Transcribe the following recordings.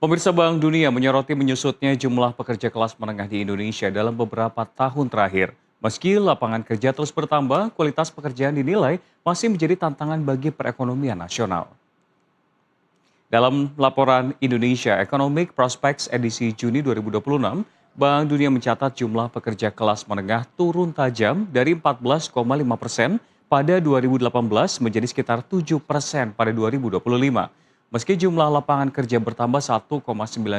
Pemirsa Bank Dunia menyoroti menyusutnya jumlah pekerja kelas menengah di Indonesia dalam beberapa tahun terakhir. Meski lapangan kerja terus bertambah, kualitas pekerjaan dinilai masih menjadi tantangan bagi perekonomian nasional. Dalam laporan Indonesia Economic Prospects edisi Juni 2026, Bank Dunia mencatat jumlah pekerja kelas menengah turun tajam dari 14,5% pada 2018 menjadi sekitar 7% pada 2025. Meski jumlah lapangan kerja bertambah 1,9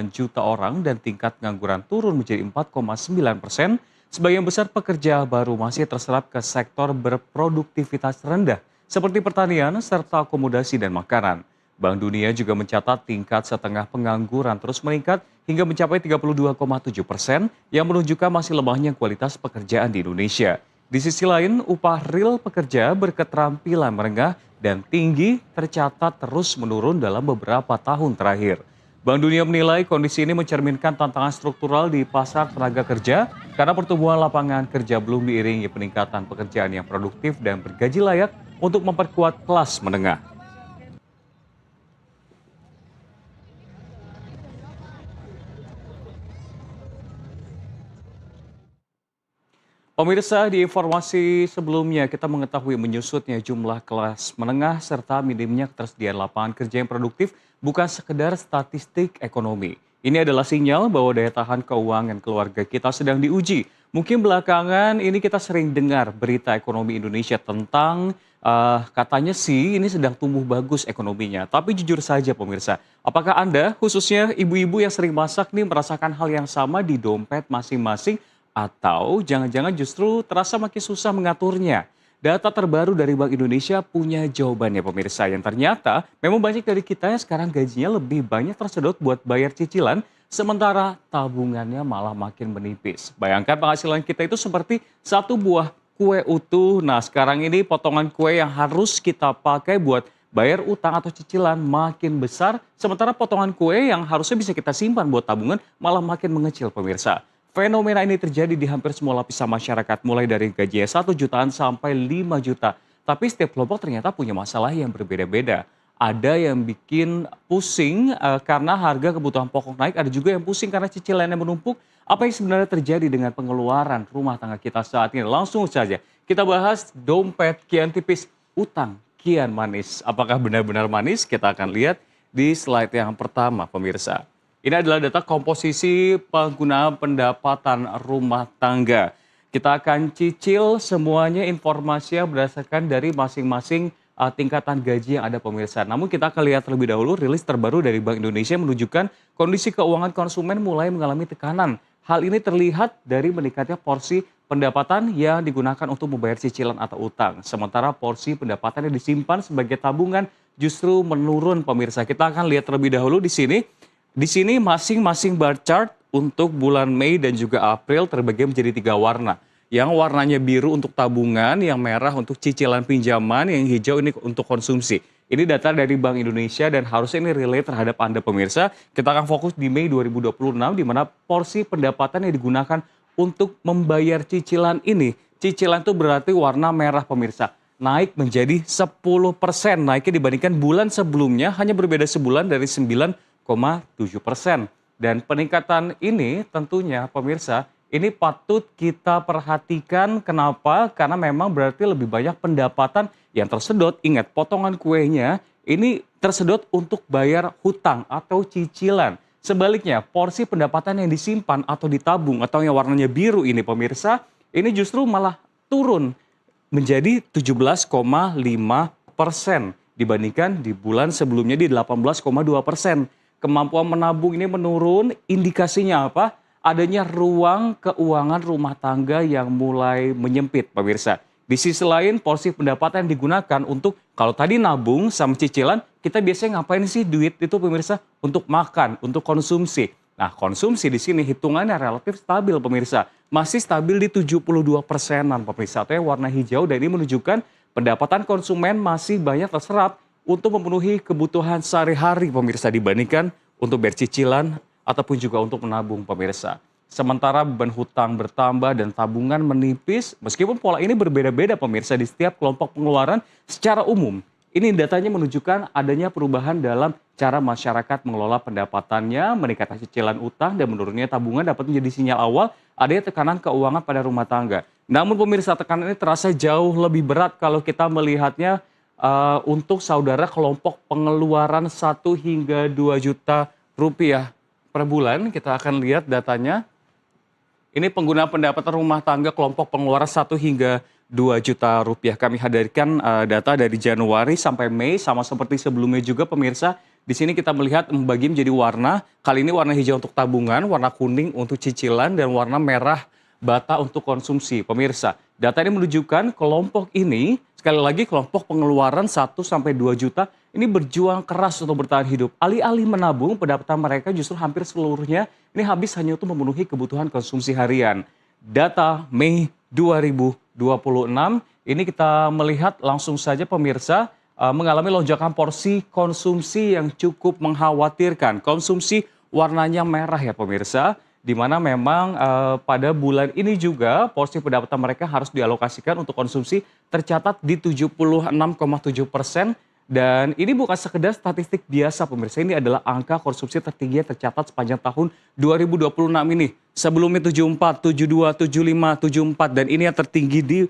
juta orang dan tingkat pengangguran turun menjadi 4,9%, sebagian besar pekerja baru masih terserap ke sektor berproduktivitas rendah seperti pertanian serta akomodasi dan makanan. Bank Dunia juga mencatat tingkat setengah pengangguran terus meningkat hingga mencapai 32,7% yang menunjukkan masih lemahnya kualitas pekerjaan di Indonesia. Di sisi lain, upah real pekerja berketerampilan menengah dan tinggi tercatat terus menurun dalam beberapa tahun terakhir. Bank Dunia menilai kondisi ini mencerminkan tantangan struktural di pasar tenaga kerja karena pertumbuhan lapangan kerja belum diiringi peningkatan pekerjaan yang produktif dan bergaji layak untuk memperkuat kelas menengah. Pemirsa, di informasi sebelumnya kita mengetahui menyusutnya jumlah kelas menengah serta minimnya ketersediaan lapangan kerja yang produktif bukan sekedar statistik ekonomi. Ini adalah sinyal bahwa daya tahan keuangan keluarga kita sedang diuji. Mungkin belakangan ini kita sering dengar berita ekonomi Indonesia tentang katanya sih ini sedang tumbuh bagus ekonominya. Tapi jujur saja pemirsa, apakah Anda khususnya ibu-ibu yang sering masak nih merasakan hal yang sama di dompet masing-masing? Atau jangan-jangan justru terasa makin susah mengaturnya? Data terbaru dari Bank Indonesia punya jawabannya pemirsa yang ternyata memang banyak dari kita yang sekarang gajinya lebih banyak tersedot buat bayar cicilan sementara tabungannya malah makin menipis. Bayangkan penghasilan kita itu seperti satu buah kue utuh. Nah sekarang ini potongan kue yang harus kita pakai buat bayar utang atau cicilan makin besar sementara potongan kue yang harusnya bisa kita simpan buat tabungan malah makin mengecil pemirsa. Fenomena ini terjadi di hampir semua lapisan masyarakat, mulai dari gaji 1 jutaan sampai 5 juta. Tapi setiap kelompok ternyata punya masalah yang berbeda-beda. Ada yang bikin pusing karena harga kebutuhan pokok naik, ada juga yang pusing karena cicilannya menumpuk. Apa yang sebenarnya terjadi dengan pengeluaran rumah tangga kita saat ini? Langsung saja kita bahas dompet kian tipis, utang kian manis. Apakah benar-benar manis? Kita akan lihat di slide yang pertama, pemirsa. Ini adalah data komposisi pengguna pendapatan rumah tangga. Kita akan cicil semuanya informasinya berdasarkan dari masing-masing tingkatan gaji yang ada pemirsa. Namun kita akan lihat terlebih dahulu rilis terbaru dari Bank Indonesia menunjukkan kondisi keuangan konsumen mulai mengalami tekanan. Hal ini terlihat dari meningkatnya porsi pendapatan yang digunakan untuk membayar cicilan atau utang. Sementara porsi pendapatan yang disimpan sebagai tabungan justru menurun pemirsa. Kita akan lihat terlebih dahulu di sini. Di sini masing-masing bar chart untuk bulan Mei dan juga April terbagi menjadi 3 warna. Yang warnanya biru untuk tabungan, yang merah untuk cicilan pinjaman, yang hijau ini untuk konsumsi. Ini data dari Bank Indonesia dan harusnya ini relate terhadap Anda pemirsa. Kita akan fokus di Mei 2026 di mana porsi pendapatan yang digunakan untuk membayar cicilan ini. Cicilan itu berarti warna merah pemirsa. Naik menjadi 10%, naiknya dibandingkan bulan sebelumnya hanya berbeda sebulan dari 9,7%. Dan peningkatan ini tentunya pemirsa ini patut kita perhatikan. Kenapa? Karena memang berarti lebih banyak pendapatan yang tersedot. Ingat potongan kuenya ini tersedot untuk bayar hutang atau cicilan. Sebaliknya porsi pendapatan yang disimpan atau ditabung atau yang warnanya biru ini pemirsa ini justru malah turun menjadi 17,5% dibandingkan di bulan sebelumnya di 18,2%. Kemampuan menabung ini menurun, indikasinya apa? Adanya ruang keuangan rumah tangga yang mulai menyempit, pemirsa. Di sisi lain, porsi pendapatan yang digunakan untuk, kalau tadi nabung sama cicilan, kita biasanya ngapain sih duit itu, pemirsa? Untuk makan, untuk konsumsi. Nah, konsumsi di sini hitungannya relatif stabil, pemirsa. Masih stabil di 72%-an, pemirsa. Atau yang warna hijau, dan ini menunjukkan pendapatan konsumen masih banyak terserap untuk memenuhi kebutuhan sehari-hari pemirsa dibandingkan untuk bayar cicilan ataupun juga untuk menabung pemirsa. Sementara beban hutang bertambah dan tabungan menipis meskipun pola ini berbeda-beda pemirsa di setiap kelompok pengeluaran secara umum. Ini datanya menunjukkan adanya perubahan dalam cara masyarakat mengelola pendapatannya, meningkatkan cicilan utang, dan menurunnya tabungan dapat menjadi sinyal awal adanya tekanan keuangan pada rumah tangga. Namun pemirsa, tekanan ini terasa jauh lebih berat kalau kita melihatnya untuk saudara kelompok pengeluaran 1 hingga 2 juta rupiah per bulan. Kita akan lihat datanya. Ini pengguna pendapatan rumah tangga kelompok pengeluaran 1 hingga 2 juta rupiah. Kami hadirkan data dari Januari sampai Mei, sama seperti sebelumnya juga pemirsa. Di sini kita melihat membagi menjadi warna. Kali ini warna hijau untuk tabungan, warna kuning untuk cicilan, dan warna merah bata untuk konsumsi. Pemirsa, data ini menunjukkan kelompok ini, sekali lagi kelompok pengeluaran 1 sampai 2 juta, ini berjuang keras untuk bertahan hidup. Alih-alih menabung, pendapatan mereka justru hampir seluruhnya ini habis hanya untuk memenuhi kebutuhan konsumsi harian. Data Mei 2026, ini kita melihat langsung saja pemirsa mengalami lonjakan porsi konsumsi yang cukup mengkhawatirkan. Konsumsi warnanya merah ya pemirsa, di mana memang pada bulan ini juga porsi pendapatan mereka harus dialokasikan untuk konsumsi tercatat di 76,7%. Dan ini bukan sekedar statistik biasa pemirsa, ini adalah angka konsumsi tertinggi yang tercatat sepanjang tahun 2026 ini. Sebelumnya 74, 72, 75, 74, dan ini yang tertinggi di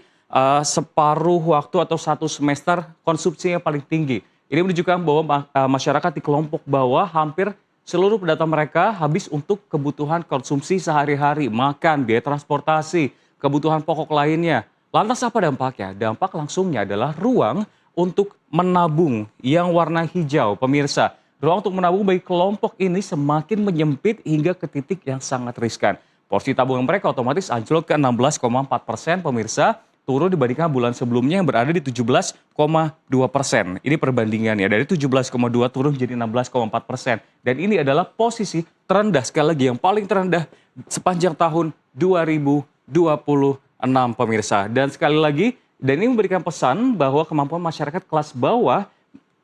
separuh waktu atau 1 semester konsumsi yang paling tinggi. Ini menunjukkan bahwa masyarakat di kelompok bawah hampir seluruh pendapatan mereka habis untuk kebutuhan konsumsi sehari-hari, makan, biaya transportasi, kebutuhan pokok lainnya. Lantas apa dampaknya? Dampak langsungnya adalah ruang untuk menabung yang warna hijau, pemirsa. Ruang untuk menabung bagi kelompok ini semakin menyempit hingga ke titik yang sangat riskan. Porsi tabungan mereka otomatis anjlok ke 16,4%, pemirsa, turun dibandingkan bulan sebelumnya yang berada di 17,2%. Ini perbandingannya, dari 17,2 turun menjadi 16,4%. Dan ini adalah posisi terendah, sekali lagi yang paling terendah sepanjang tahun 2026, pemirsa. Dan sekali lagi, dan ini memberikan pesan bahwa kemampuan masyarakat kelas bawah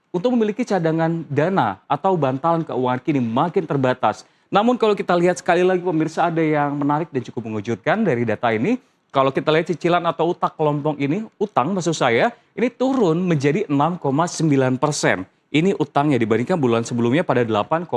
untuk memiliki cadangan dana atau bantalan keuangan kini makin terbatas. Namun kalau kita lihat sekali lagi pemirsa, ada yang menarik dan cukup mengejutkan dari data ini. Kalau kita lihat cicilan atau utang kelompok ini, utang maksud saya, ini turun menjadi 6,9%. Ini utangnya dibandingkan bulan sebelumnya pada 8,2%.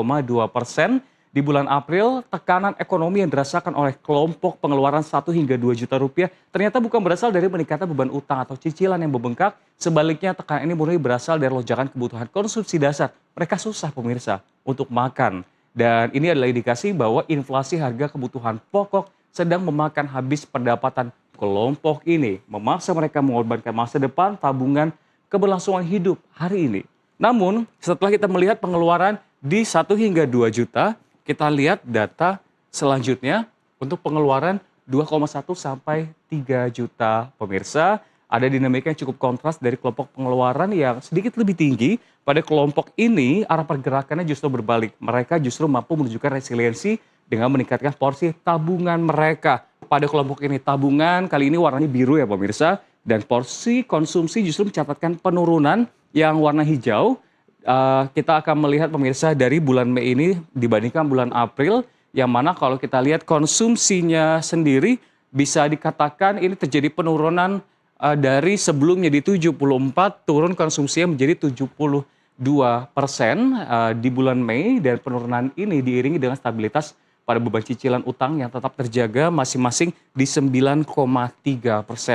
Di bulan April, tekanan ekonomi yang dirasakan oleh kelompok pengeluaran 1 hingga 2 juta rupiah ternyata bukan berasal dari meningkatnya beban utang atau cicilan yang membengkak. Sebaliknya, tekanan ini murni berasal dari lonjakan kebutuhan konsumsi dasar. Mereka susah pemirsa untuk makan. Dan ini adalah indikasi bahwa inflasi harga kebutuhan pokok sedang memakan habis pendapatan kelompok ini. Memaksa mereka mengorbankan masa depan, tabungan, keberlangsungan hidup hari ini. Namun, setelah kita melihat pengeluaran di 1 hingga 2 juta, kita lihat data selanjutnya untuk pengeluaran 2,1 sampai 3 juta pemirsa. Ada dinamika yang cukup kontras dari kelompok pengeluaran yang sedikit lebih tinggi. Pada kelompok ini arah pergerakannya justru berbalik. Mereka justru mampu menunjukkan resiliensi dengan meningkatkan porsi tabungan mereka. Pada kelompok ini tabungan kali ini warnanya biru ya pemirsa. Dan porsi konsumsi justru mencatatkan penurunan yang warna hijau. Kita akan melihat pemirsa dari bulan Mei ini dibandingkan bulan April, yang mana kalau kita lihat konsumsinya sendiri bisa dikatakan ini terjadi penurunan dari sebelumnya di 74 turun konsumsinya menjadi 72% di bulan Mei, dan penurunan ini diiringi dengan stabilitas pada beban cicilan utang yang tetap terjaga masing-masing di 9,3%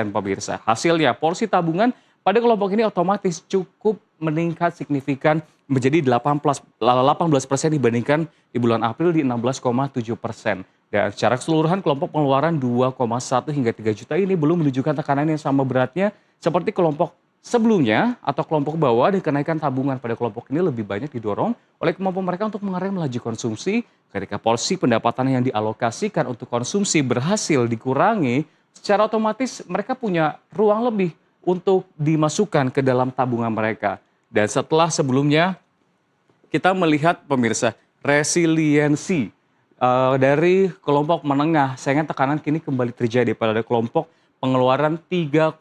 pemirsa. Hasilnya porsi tabungan pada kelompok ini otomatis cukup meningkat signifikan menjadi 18% dibandingkan di bulan April di 16,7%. Dan secara keseluruhan kelompok pengeluaran 2,1 hingga 3 juta ini belum menunjukkan tekanan yang sama beratnya seperti kelompok sebelumnya atau kelompok bawah, dan kenaikan tabungan pada kelompok ini lebih banyak didorong oleh kemampuan mereka untuk mengerem laju konsumsi. Ketika porsi pendapatan yang dialokasikan untuk konsumsi berhasil dikurangi, secara otomatis mereka punya ruang lebih untuk dimasukkan ke dalam tabungan mereka. Dan setelah sebelumnya kita melihat pemirsa resiliensi dari kelompok menengah, sayangnya tekanan kini kembali terjadi pada kelompok pengeluaran 3,1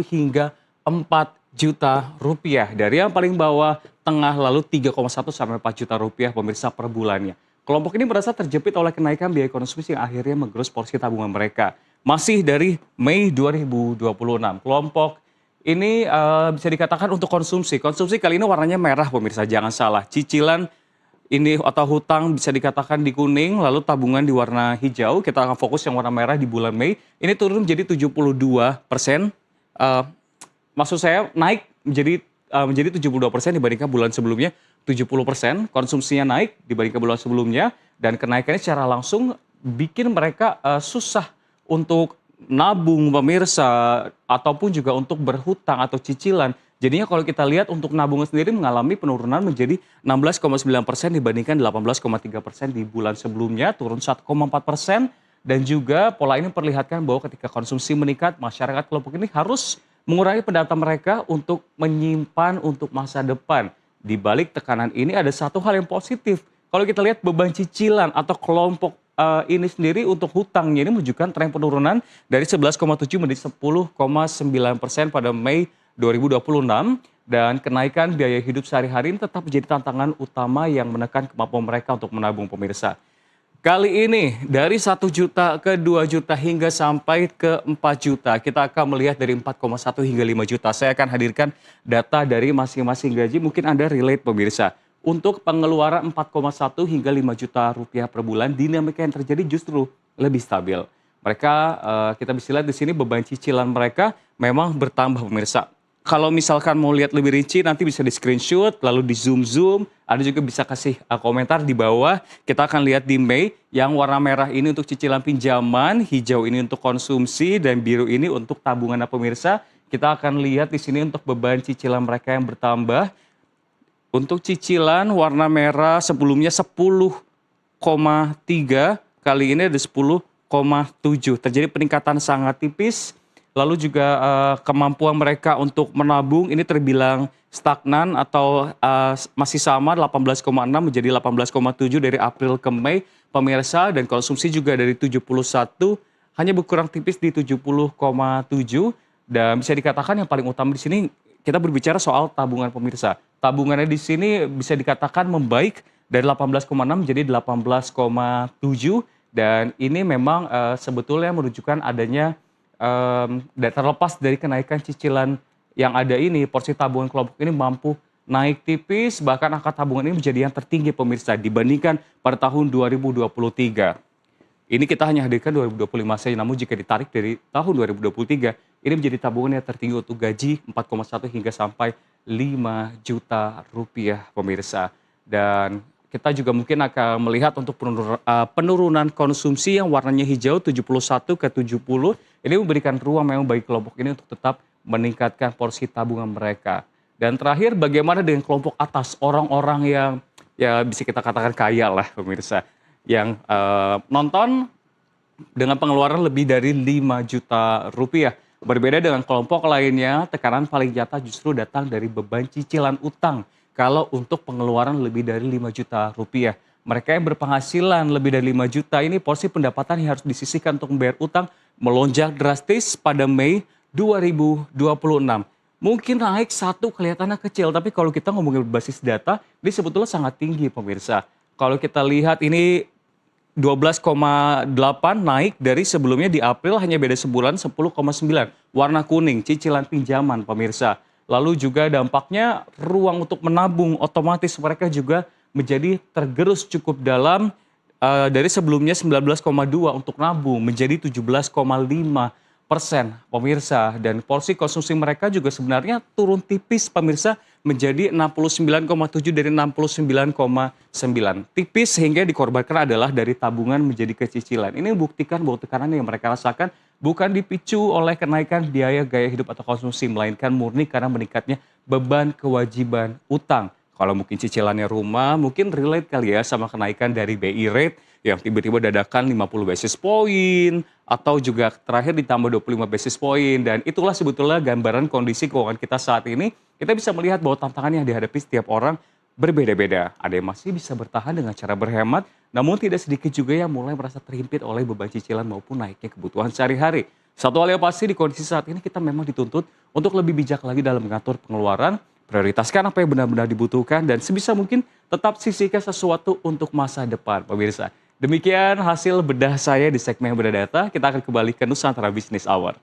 hingga 4 juta rupiah. Dari yang paling bawah, tengah, lalu 3,1 sampai 4 juta rupiah pemirsa per bulannya. Kelompok ini merasa terjepit oleh kenaikan biaya konsumsi yang akhirnya menggerus porsi tabungan mereka. Masih dari Mei 2026, kelompok Ini bisa dikatakan untuk konsumsi. Konsumsi kali ini warnanya merah pemirsa, jangan salah. Cicilan ini atau hutang bisa dikatakan di kuning, lalu tabungan di warna hijau. Kita akan fokus yang warna merah di bulan Mei. Ini turun menjadi 72%. Eh, Maksud saya naik menjadi 72% dibandingkan bulan sebelumnya 70%. Konsumsinya naik dibandingkan bulan sebelumnya dan kenaikannya secara langsung bikin mereka susah untuk nabung pemirsa ataupun juga untuk berhutang atau cicilan. Jadinya kalau kita lihat untuk nabung sendiri mengalami penurunan menjadi 16,9% dibandingkan 18,3% di bulan sebelumnya, turun 1,4%. Dan juga pola ini memperlihatkan bahwa ketika konsumsi meningkat, masyarakat kelompok ini harus mengurangi pendapatan mereka untuk menyimpan untuk masa depan. Di balik tekanan ini ada satu hal yang positif. Kalau kita lihat beban cicilan atau kelompok ini sendiri untuk hutangnya ini menunjukkan tren penurunan dari 11,7 menjadi 10,9% pada Mei 2026 dan kenaikan biaya hidup sehari-hari ini tetap menjadi tantangan utama yang menekan kemampuan mereka untuk menabung pemirsa. Kali ini dari 1 juta ke 2 juta hingga sampai ke 4 juta. Kita akan melihat dari 4,1 hingga 5 juta. Saya akan hadirkan data dari masing-masing gaji. Mungkin Anda relate pemirsa. Untuk pengeluaran 4,1 hingga 5 juta rupiah per bulan, dinamika yang terjadi justru lebih stabil. Mereka, kita bisa lihat di sini beban cicilan mereka memang bertambah pemirsa. Kalau misalkan mau lihat lebih rinci nanti bisa di screenshot lalu di zoom. Ada juga bisa kasih komentar di bawah. Kita akan lihat di Mei yang warna merah ini untuk cicilan pinjaman, hijau ini untuk konsumsi dan biru ini untuk tabungan pemirsa. Kita akan lihat di sini untuk beban cicilan mereka yang bertambah. Untuk cicilan warna merah sebelumnya 10,3, kali ini ada 10,7. Terjadi peningkatan sangat tipis. Lalu juga kemampuan mereka untuk menabung ini terbilang stagnan atau masih sama 18,6 menjadi 18,7 dari April ke Mei pemirsa, dan konsumsi juga dari 71 hanya berkurang tipis di 70,7, dan bisa dikatakan yang paling utama di sini kita berbicara soal tabungan pemirsa. Tabungannya di sini bisa dikatakan membaik dari 18,6 menjadi 18,7, dan ini memang sebetulnya menunjukkan adanya dan terlepas dari kenaikan cicilan yang ada ini, porsi tabungan kelompok ini mampu naik tipis, bahkan angka tabungan ini menjadi yang tertinggi pemirsa dibandingkan pada tahun 2023. Ini kita hanya hadirkan 2025 saja, namun jika ditarik dari tahun 2023, ini menjadi tabungan yang tertinggi untuk gaji 4,1 hingga sampai 5 juta rupiah pemirsa. Dan kita juga mungkin akan melihat untuk penurunan konsumsi yang warnanya hijau 71 ke 70. Ini memberikan ruang memang bagi kelompok ini untuk tetap meningkatkan porsi tabungan mereka. Dan terakhir bagaimana dengan kelompok atas, orang-orang yang ya bisa kita katakan kaya lah pemirsa. Yang nonton dengan pengeluaran lebih dari 5 juta rupiah. Berbeda dengan kelompok lainnya, tekanan paling nyata justru datang dari beban cicilan utang. Kalau untuk pengeluaran lebih dari 5 juta rupiah. Mereka yang berpenghasilan lebih dari 5 juta ini porsi pendapatan yang harus disisihkan untuk membayar utang melonjak drastis pada Mei 2026. Mungkin naik satu kelihatannya kecil, tapi kalau kita ngomongin berbasis data, ini sebetulnya sangat tinggi pemirsa. Kalau kita lihat ini 12,8 naik dari sebelumnya di April hanya beda sebulan 10,9. Warna kuning, cicilan pinjaman pemirsa. Lalu juga dampaknya ruang untuk menabung otomatis mereka juga menjadi tergerus cukup dalam dari sebelumnya 19,2 untuk nabung menjadi 17,5% pemirsa, dan porsi konsumsi mereka juga sebenarnya turun tipis pemirsa menjadi 69,7 dari 69,9. Tipis sehingga dikorbankan adalah dari tabungan menjadi kecicilan. Ini membuktikan bahwa tekanan yang mereka rasakan bukan dipicu oleh kenaikan biaya gaya hidup atau konsumsi, melainkan murni karena meningkatnya beban kewajiban utang. Kalau mungkin cicilannya rumah, mungkin relate kali ya sama kenaikan dari BI rate yang tiba-tiba dadakan 50 basis point, atau juga terakhir ditambah 25 basis point. Dan itulah sebetulnya gambaran kondisi keuangan kita saat ini. Kita bisa melihat bahwa tantangan yang dihadapi setiap orang berbeda-beda. Ada yang masih bisa bertahan dengan cara berhemat, namun tidak sedikit juga yang mulai merasa terhimpit oleh beban cicilan maupun naiknya kebutuhan sehari-hari. Satu hal yang pasti di kondisi saat ini kita memang dituntut untuk lebih bijak lagi dalam mengatur pengeluaran, prioritaskan apa yang benar-benar dibutuhkan, dan sebisa mungkin tetap sisihkan sesuatu untuk masa depan, pemirsa. Demikian hasil bedah saya di segmen Bedah Data. Kita akan kembali ke Nusantara Business Hour.